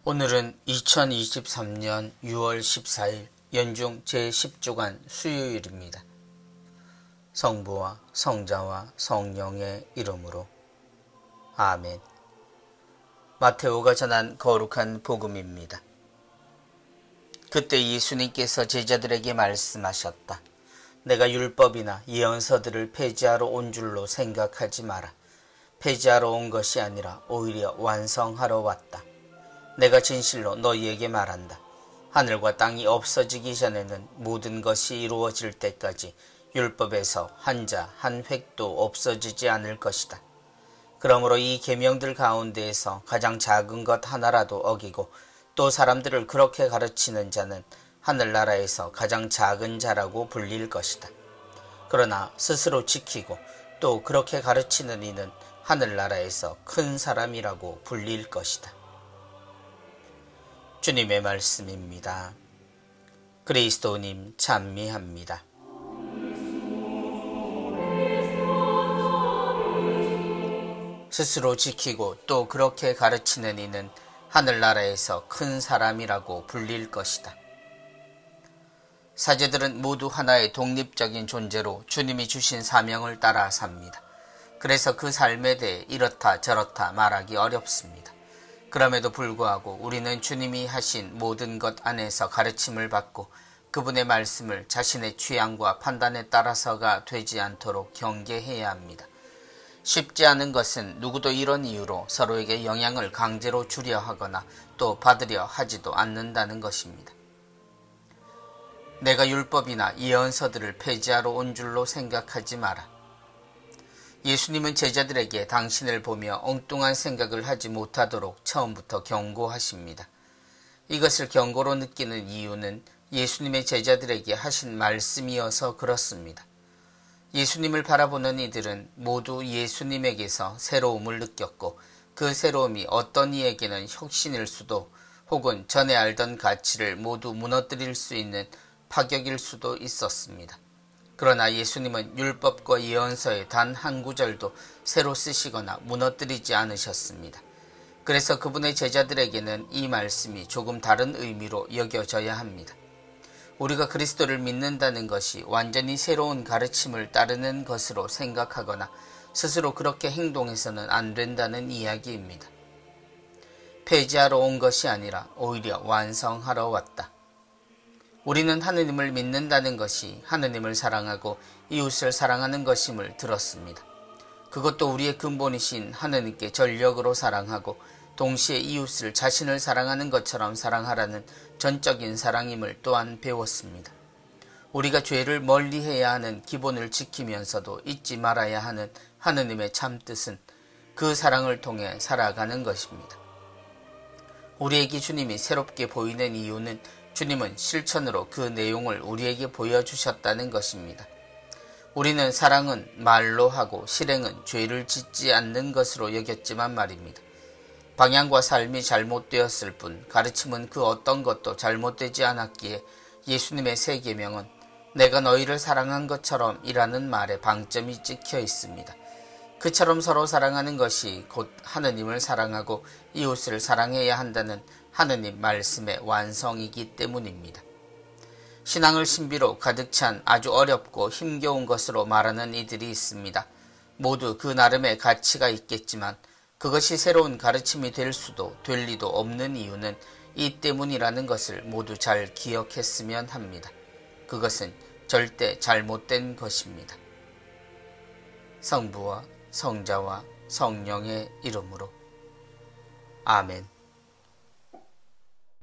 오늘은 2023년 6월 14일 연중 제10주간 수요일입니다. 성부와 성자와 성령의 이름으로 아멘. 마테오가 전한 거룩한 복음입니다. 그때 예수님께서 제자들에게 말씀하셨다. 내가 율법이나 예언서들을 폐지하러 온 줄로 생각하지 마라. 폐지하러 온 것이 아니라 오히려 완성하러 왔다. 내가 진실로 너희에게 말한다. 하늘과 땅이 없어지기 전에는 모든 것이 이루어질 때까지 율법에서 한 자 한 획도 없어지지 않을 것이다. 그러므로 이 계명들 가운데에서 가장 작은 것 하나라도 어기고 또 사람들을 그렇게 가르치는 자는 하늘나라에서 가장 작은 자라고 불릴 것이다. 그러나 스스로 지키고 또 그렇게 가르치는 이는 하늘나라에서 큰 사람이라고 불릴 것이다. 주님의 말씀입니다. 그리스도님 찬미합니다. 스스로 지키고 또 그렇게 가르치는 이는 하늘나라에서 큰 사람이라고 불릴 것이다. 사제들은 모두 하나의 독립적인 존재로 주님이 주신 사명을 따라 삽니다. 그래서 그 삶에 대해 이렇다 저렇다 말하기 어렵습니다. 그럼에도 불구하고 우리는 주님이 하신 모든 것 안에서 가르침을 받고 그분의 말씀을 자신의 취향과 판단에 따라서가 되지 않도록 경계해야 합니다. 쉽지 않은 것은 누구도 이런 이유로 서로에게 영향을 강제로 주려 하거나 또 받으려 하지도 않는다는 것입니다. 내가 율법이나 예언서들을 폐지하러 온 줄로 생각하지 마라. 예수님은 제자들에게 당신을 보며 엉뚱한 생각을 하지 못하도록 처음부터 경고하십니다. 이것을 경고로 느끼는 이유는 예수님의 제자들에게 하신 말씀이어서 그렇습니다. 예수님을 바라보는 이들은 모두 예수님에게서 새로움을 느꼈고 그 새로움이 어떤 이에게는 혁신일 수도 혹은 전에 알던 가치를 모두 무너뜨릴 수 있는 파격일 수도 있었습니다. 그러나 예수님은 율법과 예언서의 단 한 구절도 새로 쓰시거나 무너뜨리지 않으셨습니다. 그래서 그분의 제자들에게는 이 말씀이 조금 다른 의미로 여겨져야 합니다. 우리가 그리스도를 믿는다는 것이 완전히 새로운 가르침을 따르는 것으로 생각하거나 스스로 그렇게 행동해서는 안 된다는 이야기입니다. 폐지하러 온 것이 아니라 오히려 완성하러 왔다. 우리는 하느님을 믿는다는 것이 하느님을 사랑하고 이웃을 사랑하는 것임을 들었습니다. 그것도 우리의 근본이신 하느님께 전력으로 사랑하고 동시에 이웃을 자신을 사랑하는 것처럼 사랑하라는 전적인 사랑임을 또한 배웠습니다. 우리가 죄를 멀리해야 하는 기본을 지키면서도 잊지 말아야 하는 하느님의 참뜻은 그 사랑을 통해 살아가는 것입니다. 우리에게 주님이 새롭게 보이는 이유는 주님은 실천으로 그 내용을 우리에게 보여주셨다는 것입니다. 우리는 사랑은 말로 하고 실행은 죄를 짓지 않는 것으로 여겼지만 말입니다. 방향과 삶이 잘못되었을 뿐 가르침은 그 어떤 것도 잘못되지 않았기에 예수님의 세 계명은 내가 너희를 사랑한 것처럼 이라는 말에 방점이 찍혀 있습니다. 그처럼 서로 사랑하는 것이 곧 하느님을 사랑하고 이웃을 사랑해야 한다는 하느님 말씀의 완성이기 때문입니다. 신앙을 신비로 가득 찬 아주 어렵고 힘겨운 것으로 말하는 이들이 있습니다. 모두 그 나름의 가치가 있겠지만 그것이 새로운 가르침이 될 수도 될 리도 없는 이유는 이 때문이라는 것을 모두 잘 기억했으면 합니다. 그것은 절대 잘못된 것입니다. 성부와 성자와 성령의 이름으로 아멘.